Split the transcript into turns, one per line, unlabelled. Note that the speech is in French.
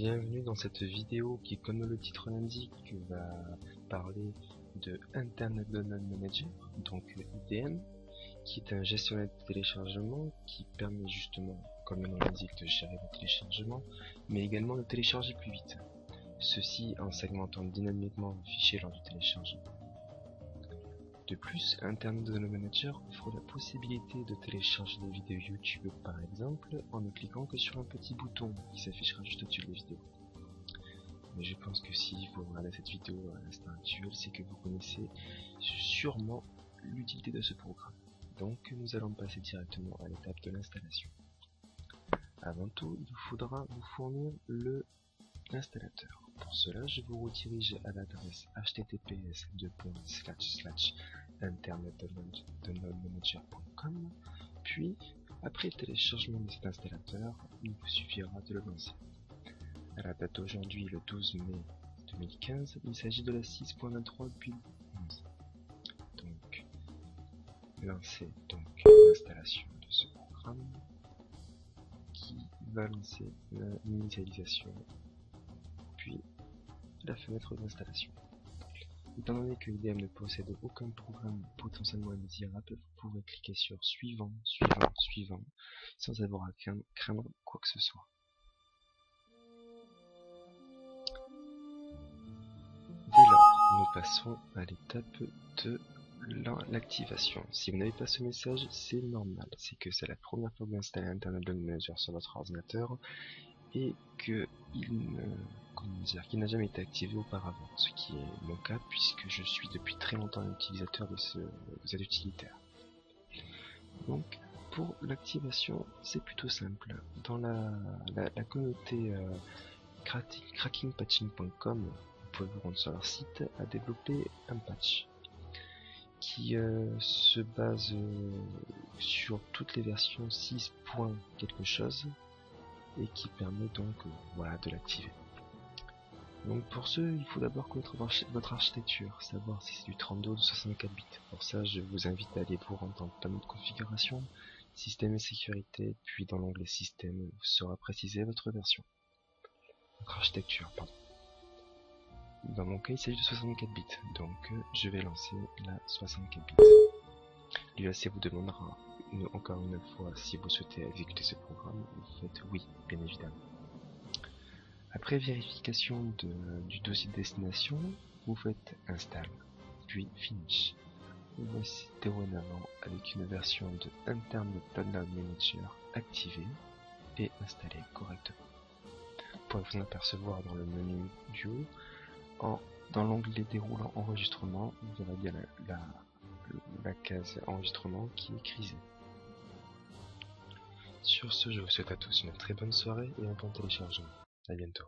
Bienvenue dans cette vidéo qui, comme le titre l'indique, va parler de Internet Download Manager, donc IDM, qui est un gestionnaire de téléchargement qui permet justement, comme le nom l'indique, de gérer le téléchargement, mais également de télécharger plus vite. Ceci en segmentant dynamiquement vos fichiers lors du téléchargement. De plus, Internet Download Manager offre la possibilité de télécharger des vidéos YouTube par exemple en ne cliquant que sur un petit bouton qui s'affichera juste au-dessus de la vidéo. Mais je pense que si vous regardez cette vidéo à l'instant actuel, c'est que vous connaissez sûrement l'utilité de ce programme. Donc nous allons passer directement à l'étape de l'installation. Avant tout, il vous faudra vous fournir l'installateur. Pour cela, je vous redirige à l'adresse https://internetdownloadmanager.com. Puis, après le téléchargement de cet installateur, il vous suffira de le lancer. À la date d'aujourd'hui, le 12 mai 2015, il s'agit de la 6.23.11. Donc, lancer l'installation de ce programme qui va lancer l'initialisation puis la fenêtre d'installation. Étant donné que IDM ne possède aucun programme potentiellement indésirable, vous pourrez cliquer sur suivant, suivant, suivant, sans avoir à craindre quoi que ce soit. Dès lors, nous passons à l'étape de l'activation. Si vous n'avez pas ce message, c'est normal, c'est que c'est la première fois que vous installez Internet Download Manager sur votre ordinateur et qu'il n'a jamais été activé auparavant, ce qui est mon cas puisque je suis depuis très longtemps un utilisateur de cet utilitaire. Donc pour l'activation, c'est plutôt simple. Dans la communauté crackingpatching.com, vous pouvez vous rendre sur leur site, a développé un patch qui se base sur toutes les versions 6. quelque chose et qui permet donc de l'activer. Donc pour ce, il faut d'abord connaître votre architecture, savoir si c'est du 32 ou du 64 bits. Pour ça, je vous invite à aller vous rendre dans le panneau de configuration, système et sécurité, puis dans l'onglet système, vous sera précisé votre version. Votre architecture, pardon. Dans mon cas, il s'agit de 64 bits, donc je vais lancer la 64 bits. L'UAC vous demandera encore une fois si vous souhaitez exécuter ce programme, vous faites oui, bien évidemment. Après vérification du dossier de destination, vous faites install, puis finish. Voici dorénavant avec une version de Internet Download Manager activée et installée correctement. Vous pourrez vous en apercevoir dans le menu du haut, dans l'onglet déroulant enregistrement, vous verrez bien la case enregistrement qui est grisée. Sur ce, je vous souhaite à tous une très bonne soirée et un bon téléchargement. A bientôt.